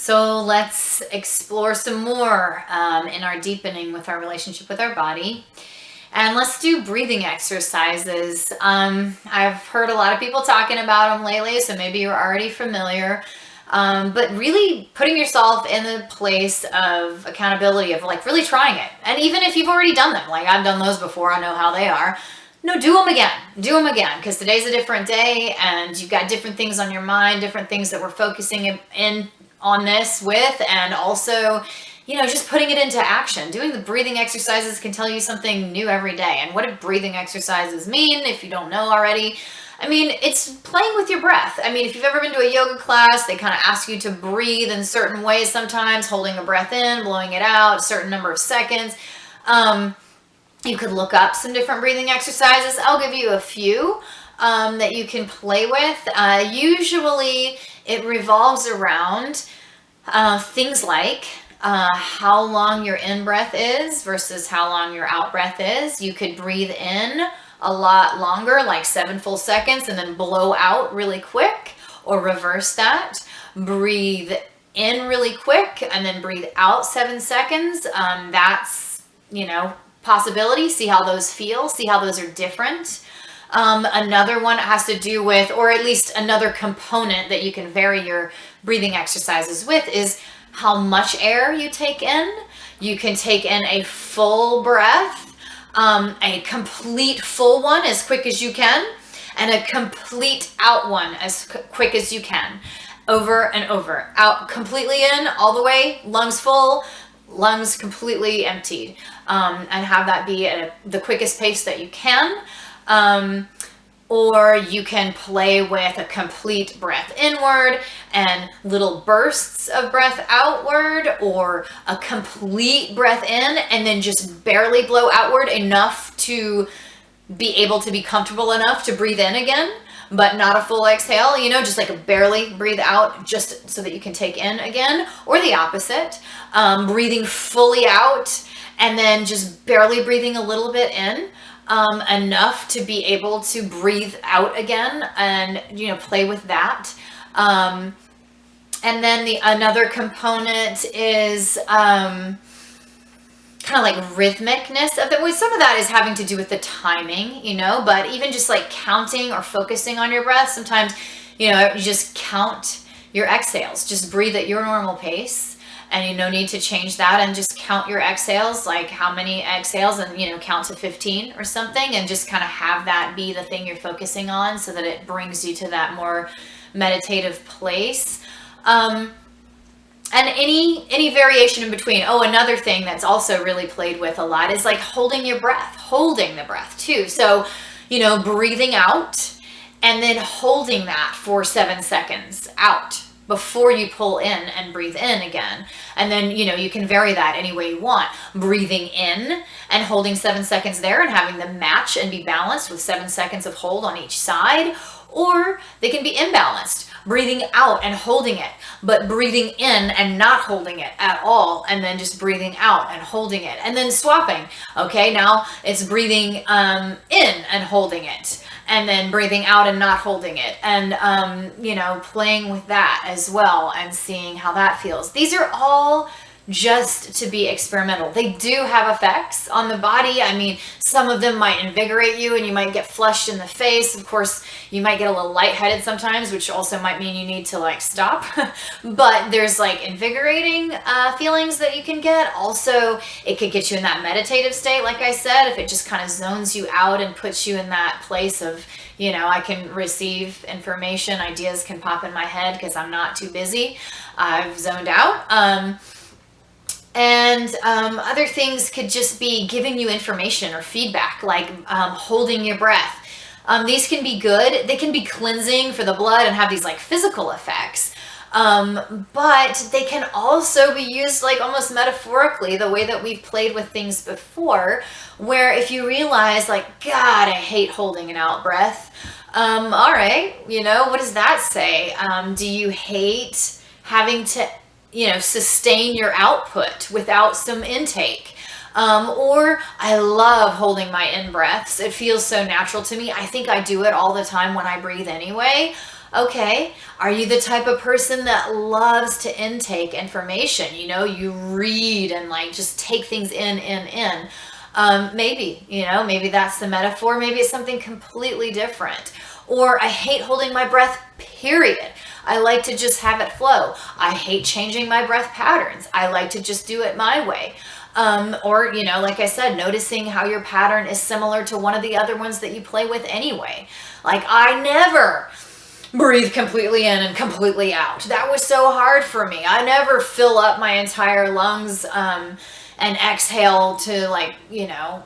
So let's explore some more in our deepening with our relationship with our body. And let's do breathing exercises. I've heard a lot of people talking about them lately, so maybe you're already familiar. But really putting yourself in the place of accountability, of like really trying it. And even if you've already done them, like I've done those before, I know how they are. No, do them again. Do them again, because today's a different day and you've got different things on your mind, different things that we're focusing in on this with, and also, just putting it into action. Doing the breathing exercises can tell you something new every day. And what do breathing exercises mean if you don't know already? I mean, it's playing with your breath. I mean, if you've ever been to a yoga class, they kind of ask you to breathe in certain ways sometimes, holding a breath in, blowing it out, a certain number of seconds. You could look up some different breathing exercises. I'll give you a few that you can play with. Usually it revolves around things like how long your in-breath is versus how long your out-breath is. You could breathe in a lot longer, like 7 full seconds, and then blow out really quick, or reverse that. Breathe in really quick and then breathe out 7 seconds. That's, possibility. See how those feel, see how those are different. Another one has to do with, or at least another component that you can vary your breathing exercises with, is how much air you take in. You can take in a full breath, a complete full one as quick as you can, and a complete out one as quick as you can. Over and over. Out completely in, all the way, lungs full, lungs completely emptied. And have that be at the quickest pace that you can. Or you can play with a complete breath inward and little bursts of breath outward, or a complete breath in and then just barely blow outward enough to be able to be comfortable enough to breathe in again, but not a full exhale, just like a barely breathe out just so that you can take in again. Or the opposite, breathing fully out and then just barely breathing a little bit in. Enough to be able to breathe out again, and play with that. And then another component is kind of like rhythmicness of it. Some of that is having to do with the timing, but even just like counting or focusing on your breath, sometimes you just count your exhales, just breathe at your normal pace. And no need to change that, and just count your exhales, like how many exhales, and count to 15 or something, and just kind of have that be the thing you're focusing on, so that it brings you to that more meditative place. And any variation in between. Oh, another thing that's also really played with a lot is like holding your breath, holding the breath too. So, breathing out and then holding that for 7 seconds out before you pull in and breathe in again. And then, you can vary that any way you want. Breathing in and holding 7 seconds there and having them match and be balanced with 7 seconds of hold on each side. Or they can be imbalanced. Breathing out and holding it, but breathing in and not holding it at all, and then just breathing out and holding it, and then swapping. Okay, now it's breathing in and holding it, and then breathing out and not holding it, and playing with that as well and seeing how that feels. These are all just to be experimental. They do have effects on the body. I mean, some of them might invigorate you and you might get flushed in the face. Of course, you might get a little lightheaded sometimes, which also might mean you need to like stop. But there's like invigorating feelings that you can get. Also, it could get you in that meditative state, like I said, if it just kind of zones you out and puts you in that place of, I can receive information, ideas can pop in my head because I'm not too busy. I've zoned out. And other things could just be giving you information or feedback, like holding your breath. These can be good. They can be cleansing for the blood and have these like physical effects. But they can also be used like almost metaphorically, the way that we've played with things before, where if you realize like, God, I hate holding an out breath. All right, what does that say? Do you hate having to sustain your output without some intake? Or I love holding my in breaths. It feels so natural to me. I think I do it all the time when I breathe anyway. Okay, are you the type of person that loves to intake information? You read and like just take things in. Maybe, maybe that's the metaphor. Maybe it's something completely different. Or I hate holding my breath, period. I like to just have it flow. I hate changing my breath patterns. I like to just do it my way. Or, like I said, noticing how your pattern is similar to one of the other ones that you play with anyway. Like, I never breathe completely in and completely out. That was so hard for me. I never fill up my entire lungs and exhale to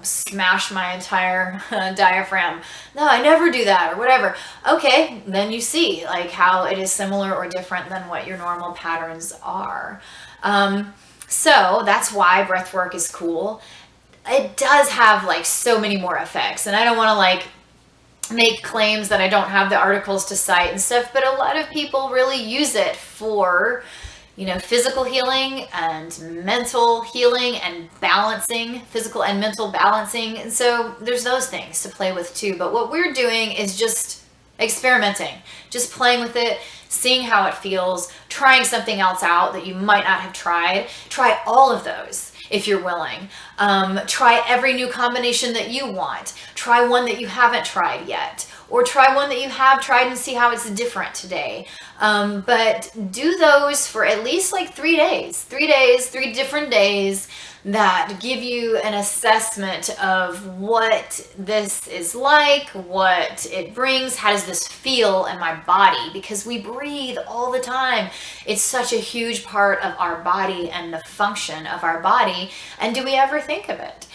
smash my entire diaphragm. No, I never do that or whatever. Okay, then you see like how it is similar or different than what your normal patterns are. So that's why breath work is cool. It does have like so many more effects, and I don't want to like make claims that I don't have the articles to cite and stuff, but a lot of people really use it for, physical healing and mental healing and balancing, physical and mental balancing. And so there's those things to play with too. But what we're doing is just experimenting, just playing with it, seeing how it feels, trying something else out that you might not have tried. Try all of those if you're willing. Try every new combination that you want. Try one that you haven't tried yet, or try one that you have tried and see how it's different today. But do those for at least like 3 days, 3 different days that give you an assessment of what this is like, what it brings, how does this feel in my body? Because we breathe all the time. It's such a huge part of our body and the function of our body. And do we ever think of it?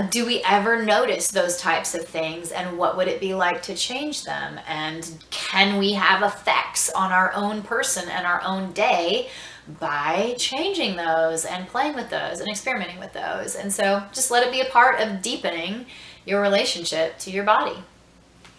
Do we ever notice those types of things, and what would it be like to change them? And can we have effects on our own person and our own day by changing those and playing with those and experimenting with those? And so just let it be a part of deepening your relationship to your body.